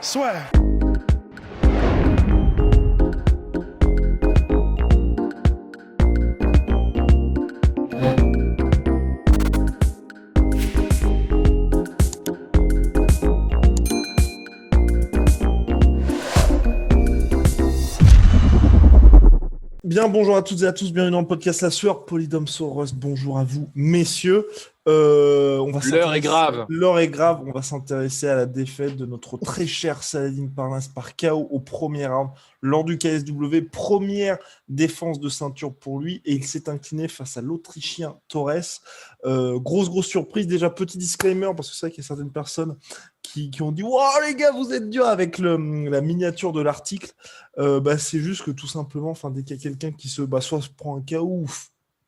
Swear. Bien, bonjour à toutes et à tous, bienvenue dans le podcast La Sueur, Polydome Soros, bonjour à vous, messieurs. L'heure est grave. L'heure est grave, on va s'intéresser à la défaite de notre très cher Saladin Parnasse par KO au premier round lors du KSW, première défense de ceinture pour lui, et il s'est incliné face à l'Autrichien Torres. Grosse surprise, déjà petit disclaimer, parce que c'est vrai qu'il y a certaines personnes qui ont dit « Wow les gars, vous êtes durs » avec la miniature de l'article. C'est juste que tout simplement, dès qu'il y a quelqu'un qui soit se prend un KO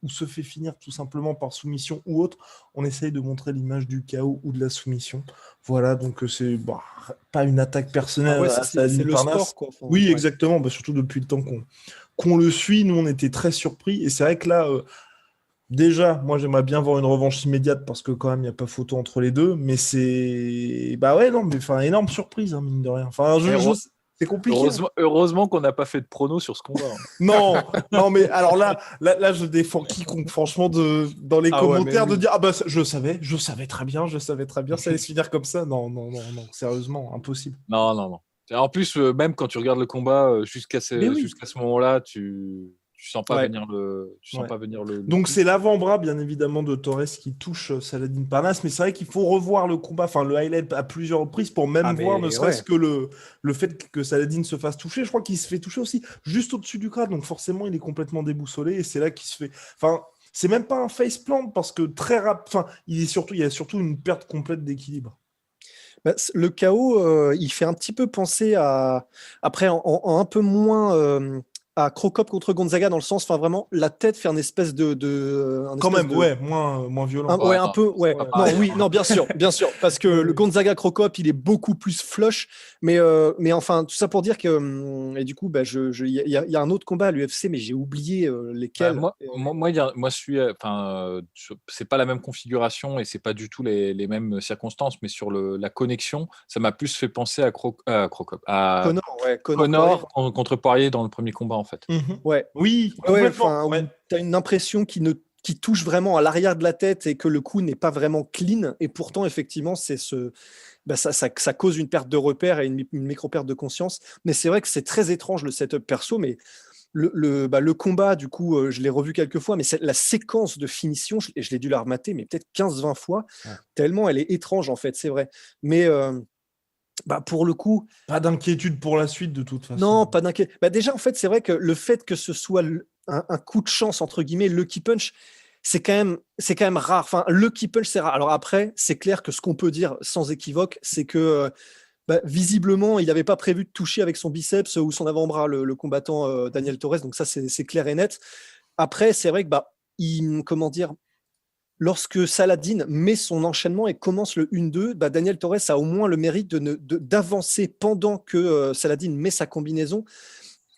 ou se fait finir tout simplement par soumission ou autre, on essaye de montrer l'image du KO ou de la soumission. Voilà, donc c'est pas une attaque personnelle à c'est le Parnasse. sport, quoi. Oui, exactement, surtout depuis le temps qu'on le suit, nous on était très surpris, et c'est vrai que là, déjà, moi j'aimerais bien voir une revanche immédiate, parce que quand même il n'y a pas photo entre les deux, mais c'est... énorme surprise, hein, mine de rien. C'est compliqué. Heureusement qu'on n'a pas fait de prono sur ce combat. Non, mais alors là, je défends quiconque, franchement, dans les commentaires, de dire je savais très bien, ça allait se finir comme ça. Non, sérieusement, impossible. Non. En plus, même quand tu regardes le combat, jusqu'à ce moment-là, tu sens pas venir le. Donc c'est l'avant-bras, bien évidemment, de Torres qui touche Saladin Parnasse, mais c'est vrai qu'il faut revoir le combat, le highlight à plusieurs reprises pour voir, ne serait-ce que le fait que Saladin se fasse toucher. Je crois qu'il se fait toucher aussi juste au-dessus du crâne, donc forcément il est complètement déboussolé, et c'est là qu'il se fait... c'est même pas un faceplant, parce que il y a surtout une perte complète d'équilibre. Le KO, il fait un petit peu penser à... Après, en un peu moins... à Cro Cop contre Gonzaga, dans le sens, vraiment, la tête fait une espèce moins violent. Non, bien sûr, parce que le Gonzaga Cro Cop, il est beaucoup plus flush, mais enfin, tout ça pour dire que, et du coup, il y a un autre combat à l'UFC, mais j'ai oublié lesquels. C'est pas la même configuration, et c'est pas du tout les mêmes circonstances, mais sur la connexion, ça m'a plus fait penser à Cro Cop, à Connor contre Poirier dans le premier combat, en fait. Oui, t'as une impression qui touche vraiment à l'arrière de la tête, et que le coup n'est pas vraiment clean, et pourtant effectivement ça cause une perte de repère et une micro-perte de conscience. Mais c'est vrai que c'est très étrange le setup perso, mais le combat, du coup, je l'ai revu quelques fois, mais la séquence de finition, je l'ai dû la remater, mais peut-être 15-20 fois, tellement elle est étrange, en fait, c'est vrai. Mais pour le coup... Pas d'inquiétude pour la suite, de toute façon. Non, pas d'inquiétude. Déjà, en fait, c'est vrai que le fait que ce soit un coup de chance, entre guillemets, Lucky Punch, c'est quand même rare. Enfin, Lucky Punch, c'est rare. Alors après, c'est clair que ce qu'on peut dire sans équivoque, c'est que visiblement, il n'avait pas prévu de toucher avec son biceps ou son avant-bras le combattant Daniel Torres. Donc ça, c'est clair et net. Après, c'est vrai que comment dire, lorsque Saladin met son enchaînement et commence le 1-2, Daniel Torres a au moins le mérite d'avancer pendant que Saladin met sa combinaison.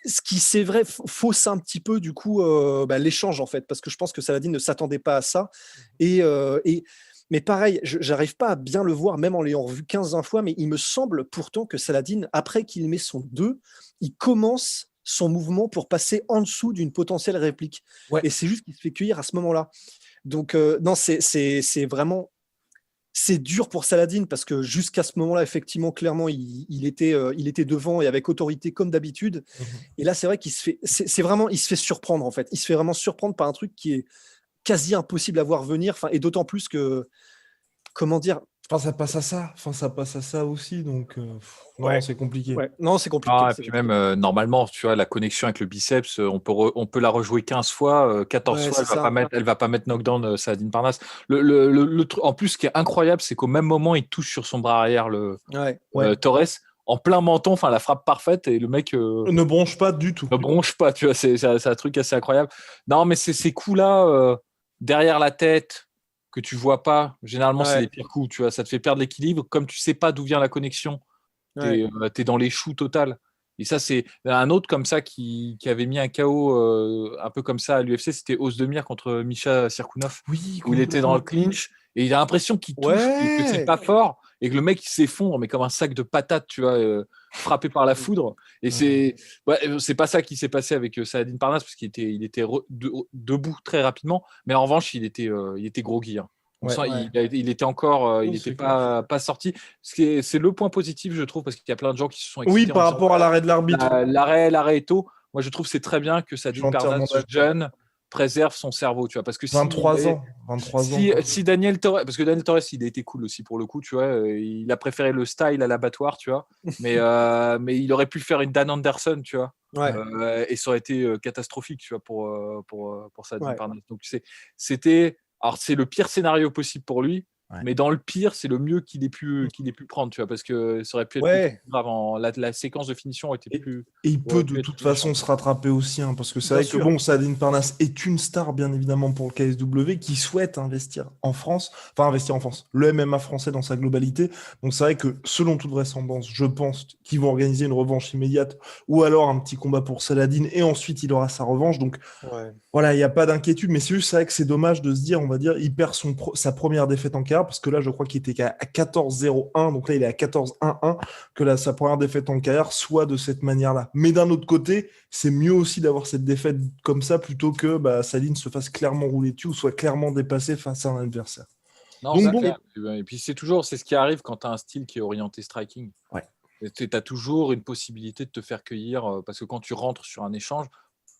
Ce qui, c'est vrai, fausse un petit peu du coup l'échange, en fait, parce que je pense que Saladin ne s'attendait pas à ça. Mais pareil, j'arrive pas à bien le voir, même en l'ayant revu 15-20 fois, mais il me semble pourtant que Saladin, après qu'il met son 2, il commence son mouvement pour passer en dessous d'une potentielle réplique. Et c'est juste qu'il se fait cueillir à ce moment-là. Donc, non, c'est vraiment... C'est dur pour Saladin, parce que jusqu'à ce moment-là, effectivement, clairement, il était devant et avec autorité comme d'habitude. Et là, c'est vrai qu'il se fait surprendre, en fait. Il se fait vraiment surprendre par un truc qui est quasi impossible à voir venir. Et d'autant plus que, comment dire... ça passe à ça aussi, donc c'est compliqué. Non, c'est compliqué. Et puis même, normalement, tu vois, la connexion avec le biceps, on peut la rejouer 15 fois, 14 fois, elle va pas mettre knockdown Saladin Parnasse. En plus, ce qui est incroyable, c'est qu'au même moment, il touche sur son bras arrière Torres, en plein menton, la frappe parfaite, et le mec ne bronche pas du tout. Ne bronche pas, tu vois, c'est un truc assez incroyable. Non, mais ces coups-là, derrière la tête, que tu vois pas, généralement c'est les pires coups, tu vois, ça te fait perdre l'équilibre, comme tu sais pas d'où vient la connexion, t'es dans les choux total. Et ça, c'est un autre comme ça qui avait mis un KO un peu comme ça à l'UFC, c'était Ozdemir contre Misha Cirkunov, Oui, où il était dans le clinch et il a l'impression qu'il touche et que c'est pas fort et que le mec il s'effondre, mais comme un sac de patates, tu vois, frappé par la foudre. Et c'est pas ça qui s'est passé avec Saladin Parnasse, parce qu'il était debout très rapidement, mais en revanche, il était groggy. Hein. Il était encore, il n'était pas sorti. C'est le point positif, je trouve, parce qu'il y a plein de gens qui se sont excités. Oui, par rapport à l'arrêt de l'arbitre. L'arrêt est tôt. Moi, je trouve que c'est très bien que Saladin Parnasse, jeune, préserve son cerveau, tu vois, parce que 23 ans. Si Daniel Torres, parce que Daniel Torres, il a été cool aussi pour le coup, tu vois, il a préféré le style à l'abattoir, tu vois, mais il aurait pu faire une Dan Anderson, tu vois, et ça aurait été catastrophique, tu vois, pour Saladin Parnasse. Donc alors c'est le pire scénario possible pour lui. Mais dans le pire, c'est le mieux qu'il ait pu prendre, tu vois, parce que ça aurait pu être plus grave. La séquence de finition était plus. Et il peut de toute façon se rattraper aussi, hein, parce que c'est vrai que Saladin Parnasse est une star, bien évidemment, pour le KSW, qui souhaite investir en France, le MMA français dans sa globalité. Donc c'est vrai que, selon toute vraisemblance, je pense qu'ils vont organiser une revanche immédiate, ou alors un petit combat pour Saladin, et ensuite il aura sa revanche. Donc voilà, il n'y a pas d'inquiétude, mais c'est vrai que c'est dommage de se dire, on va dire, il perd sa première défaite en carrière, parce que là, je crois qu'il était à 14-0-1, donc là, il est à 14-1-1, que sa première défaite en carrière soit de cette manière-là. Mais d'un autre côté, c'est mieux aussi d'avoir cette défaite comme ça, plutôt que Saladin se fasse clairement rouler dessus, ou soit clairement dépassé face à un adversaire. Non, donc, c'est clair. Et puis c'est ce qui arrive quand tu as un style qui est orienté striking. Tu as toujours une possibilité de te faire cueillir, parce que quand tu rentres sur un échange,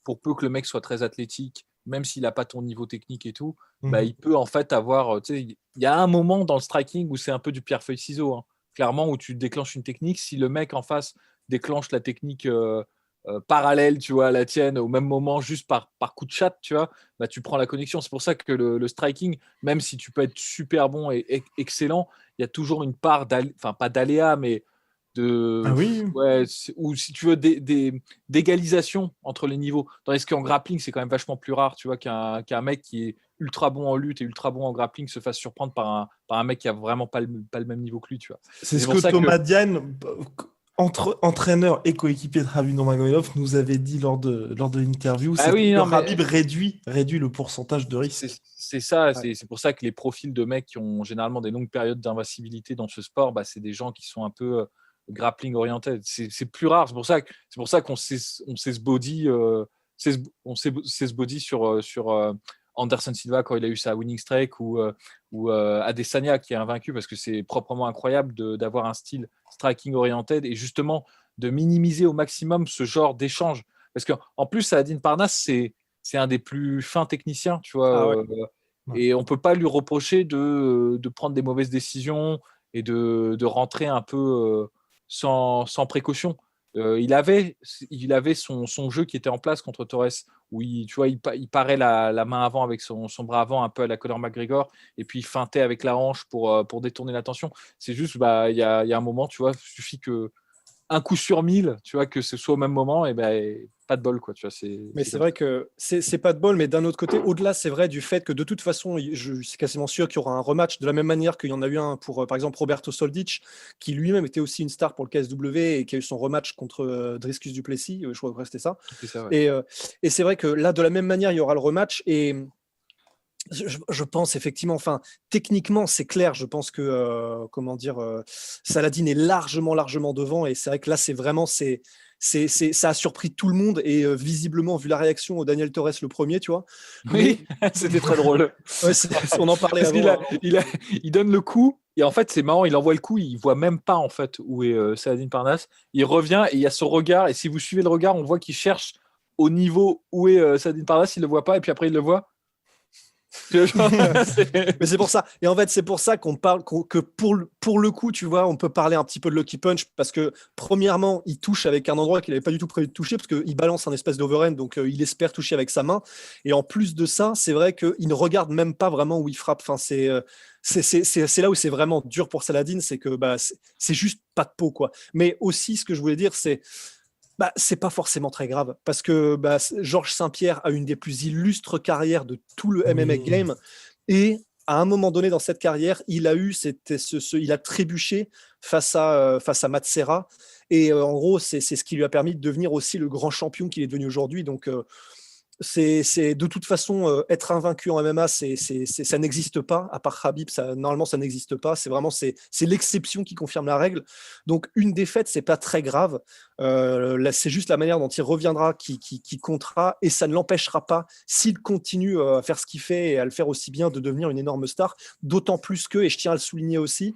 pour peu que le mec soit très athlétique, même s'il n'a pas ton niveau technique et tout, il peut en fait avoir. Il y a un moment dans le striking où c'est un peu du pierre-feuille-ciseau, hein. Clairement, où tu déclenches une technique. Si le mec en face déclenche la technique parallèle, tu vois, à la tienne, au même moment, juste par coup de chatte, tu vois, tu prends la connexion. C'est pour ça que le striking, même si tu peux être super bon et excellent, il y a toujours une part, pas d'aléa, mais ou si tu veux d'égalisation entre les niveaux, tandis qu'en grappling c'est quand même vachement plus rare, tu vois, qu'un mec qui est ultra bon en lutte et ultra bon en grappling se fasse surprendre par un mec qui a vraiment pas le même niveau que lui, tu vois. C'est ce que Thomas Diane, entraîneur et coéquipier de Khabib Nurmagomedov, nous avait dit lors de l'interview. Khabib réduit le pourcentage de risque. C'est ça, c'est pour ça que les profils de mecs qui ont généralement des longues périodes d'invincibilité dans ce sport, c'est des gens qui sont un peu grappling orienté, c'est plus rare. C'est pour ça qu'on sait ce body, on sait ce body sur Anderson Silva quand il a eu sa winning streak, ou Adesanya qui est invaincu, parce que c'est proprement incroyable d'avoir un style striking oriented et justement de minimiser au maximum ce genre d'échange, parce qu'en plus Saladin Parnasse c'est un des plus fins techniciens, tu vois. Et on peut pas lui reprocher de prendre des mauvaises décisions et de rentrer un peu sans précaution. Il avait son jeu qui était en place contre Torres, où il parait la main avant avec son bras avant, un peu à la Conor McGregor, et puis il feintait avec la hanche pour détourner l'attention. C'est juste, il y a un moment, tu vois, il suffit que un coup sur 1000, tu vois, que ce soit au même moment, et pas de bol, quoi, tu vois. Mais c'est vrai que c'est pas de bol, mais d'un autre côté, au-delà, c'est vrai du fait que de toute façon, je suis quasiment sûr qu'il y aura un rematch, de la même manière qu'il y en a eu un pour, par exemple, Roberto Soldic, qui lui-même était aussi une star pour le KSW et qui a eu son rematch contre Dricus du Plessis, je crois que c'était ça. Et c'est vrai que là, de la même manière, il y aura le rematch, et je pense effectivement, techniquement c'est clair, je pense que Saladin est largement devant, et c'est vrai que là ça a surpris tout le monde, et visiblement, vu la réaction au Daniel Torres le premier, tu vois. Oui, c'était très drôle. On en parlait avant. Il donne le coup, et en fait c'est marrant, il envoie le coup, il voit même pas en fait où est Saladin Parnasse. Il revient et il y a ce regard, et si vous suivez le regard, on voit qu'il cherche au niveau où est Saladin Parnasse, il le voit pas, et puis après il le voit. Mais c'est pour ça. Et en fait, c'est pour ça qu'on parle que pour le coup, tu vois, on peut parler un petit peu de Lucky Punch, parce que premièrement, il touche avec un endroit qu'il n'avait pas du tout prévu de toucher, parce qu'il balance un espèce d'overhand, donc il espère toucher avec sa main. Et en plus de ça, c'est vrai qu'il ne regarde même pas vraiment où il frappe. C'est là où c'est vraiment dur pour Saladin, c'est que c'est juste pas de peau, quoi. Mais aussi, ce que je voulais dire, c'est pas forcément très grave, parce que Georges Saint-Pierre a une des plus illustres carrières de tout le MMA game, et à un moment donné dans cette carrière, il a trébuché face à Matt Serra. Et en gros, c'est ce qui lui a permis de devenir aussi le grand champion qu'il est devenu aujourd'hui. Donc, c'est de toute façon être invaincu en MMA, ça n'existe pas. À part Khabib, normalement, ça n'existe pas. C'est l'exception qui confirme la règle. Donc, une défaite, c'est pas très grave. Là, c'est juste la manière dont il reviendra qui comptera, et ça ne l'empêchera pas, s'il continue à faire ce qu'il fait et à le faire aussi bien, de devenir une énorme star. D'autant plus que, et je tiens à le souligner aussi,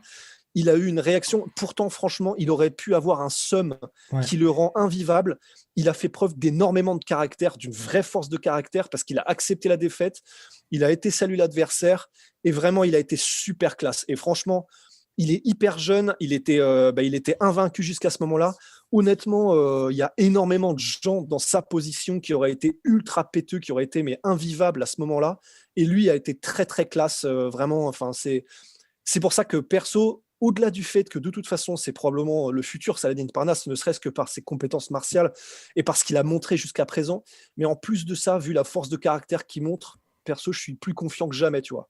il a eu une réaction. Pourtant, franchement, il aurait pu avoir un seum qui le rend invivable. Il a fait preuve d'énormément de caractère, d'une vraie force de caractère, parce qu'il a accepté la défaite. Il a été salué l'adversaire, et vraiment, il a été super classe. Et franchement, il est hyper jeune. Il était invaincu jusqu'à ce moment-là. Honnêtement, il y a énormément de gens dans sa position qui auraient été ultra péteux, qui auraient été invivables à ce moment-là. Et lui a été très, très classe. Vraiment, enfin, c'est pour ça que perso, au-delà du fait que de toute façon, c'est probablement le futur Saladin Parnasse, ne serait-ce que par ses compétences martiales et par ce qu'il a montré jusqu'à présent. Mais en plus de ça, vu la force de caractère qu'il montre, perso, je suis plus confiant que jamais, tu vois.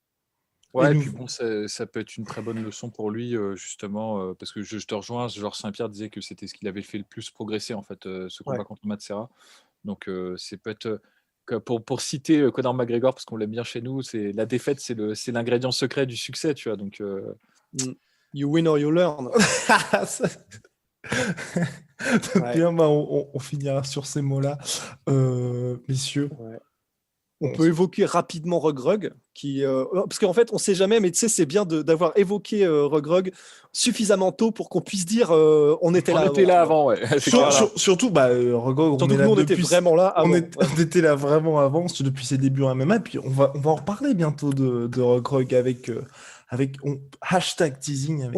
Ouais, et puis bon, ça peut être une très bonne leçon pour lui, justement, parce que je te rejoins, Georges Saint-Pierre disait que c'était ce qu'il avait fait le plus progresser, en fait, ce combat contre Matt Serra. Donc, c'est peut-être, pour citer Conor McGregor, parce qu'on l'aime bien chez nous, la défaite, c'est l'ingrédient secret du succès, tu vois. Donc, You win or you learn. Bien, on finira sur ces mots-là. Messieurs. Ouais. On peut évoquer rapidement Rugrug, parce qu'en fait, on ne sait jamais, mais tu sais, c'est bien d'avoir évoqué Rugrug suffisamment tôt pour qu'on puisse dire on était là avant. Ouais. Surtout, Rugrug, on était vraiment là avant. On était là vraiment avant, depuis ses débuts en MMA, puis on va en reparler bientôt de Rugrug avec hashtag teasing.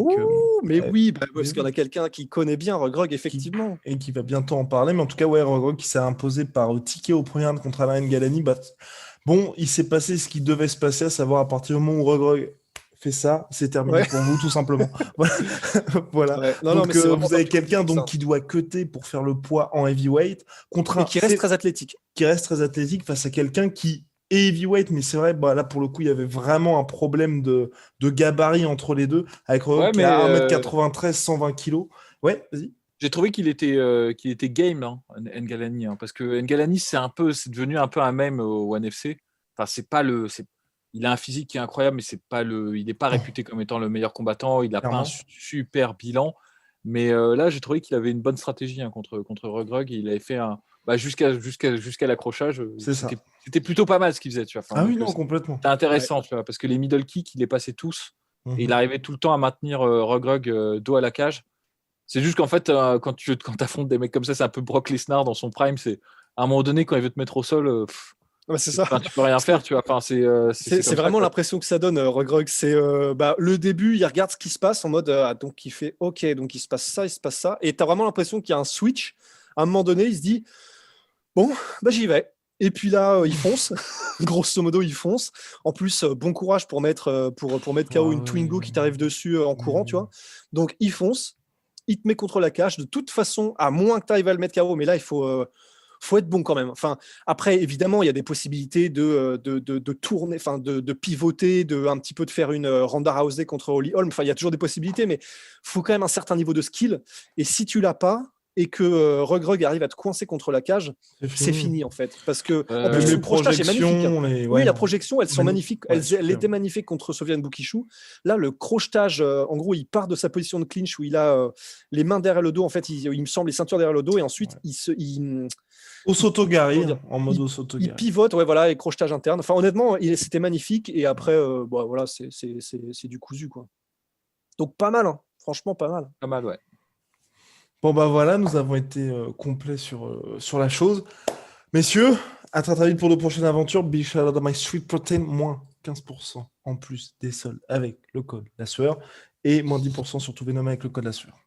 Oui, parce qu'il y en a quelqu'un qui connaît bien Rugrug, effectivement. Et qui va bientôt en parler. Mais en tout cas, Rugrug qui s'est imposé par TK au premier round contre Alain Ngalani. Bon, il s'est passé ce qui devait se passer, à savoir à partir du moment où Rugrug fait ça, c'est terminé pour vous, tout simplement. Voilà. Ouais. Donc, vous avez quelqu'un qui doit cutter pour faire le poids en heavyweight. Et qui reste très athlétique. Qui reste très athlétique face à quelqu'un qui et heavyweight, mais c'est vrai, là pour le coup, il y avait vraiment un problème de gabarit entre les deux, avec Rugrug qui a 1m93, 120 kg. Ouais, vas-y. J'ai trouvé qu'il était game, Ngalani, parce que Ngalani, c'est devenu un peu un mème au One FC. Enfin, il a un physique qui est incroyable, mais il n'est pas réputé comme étant le meilleur combattant. Il n'a pas un super bilan. Mais là, j'ai trouvé qu'il avait une bonne stratégie contre Rugrug. Il avait fait jusqu'à l'accrochage. C'était plutôt pas mal ce qu'il faisait. Tu vois. Complètement. C'était intéressant, tu vois, parce que les middle kicks, il les passait tous. Et il arrivait tout le temps à maintenir Rugrug dos à la cage. C'est juste qu'en fait, quand tu affrontes des mecs comme ça, c'est un peu Brock Lesnar dans son prime. C'est à un moment donné, quand il veut te mettre au sol, c'est ça. Tu peux rien faire, tu vois. Enfin, c'est vraiment l'impression que ça donne, Rugrug. C'est le début, il regarde ce qui se passe en mode donc il fait OK, donc il se passe ça, et tu as vraiment l'impression qu'il y a un switch. À un moment donné, il se dit bon, j'y vais. Et puis là, il fonce. Grosso modo, il fonce. En plus, bon courage pour mettre KO une Twingo qui t'arrive dessus en courant, tu vois. Donc, il fonce. Il te met contre la cage. De toute façon, à moins que tu arrives à le mettre KO, mais là, il faut être bon quand même. Enfin, après, évidemment, il y a des possibilités de tourner, enfin, de pivoter, un petit peu de faire une Ronda Rousey contre Holly Holm. Enfin, il y a toujours des possibilités, mais il faut quand même un certain niveau de skill. Et si tu l'as pas, et que Rugrug arrive à te coincer contre la cage, c'est fini en fait. Parce que en plus, le crochetage est magnifique. Oui, la projection, elles sont magnifiques. Elle était magnifique contre Sofiane Boukishou. Là, le crochetage, en gros, il part de sa position de clinch où il a les mains derrière le dos. En fait, il me semble les ceintures derrière le dos, et ensuite Osotogari, en mode Osotogari. Il pivote, et crochetage interne. Enfin, honnêtement, c'était magnifique. Et après, c'est du cousu, quoi. Donc pas mal, hein. Franchement, pas mal. Pas mal, ouais. Bon, voilà, nous avons été complets sur la chose. Messieurs, à très très vite pour de prochaines aventures. Big shout out à My Sweet Protein, moins 15% en plus des soldes avec le code La Sueur, et moins 10% sur tout Venom avec le code La Sueur.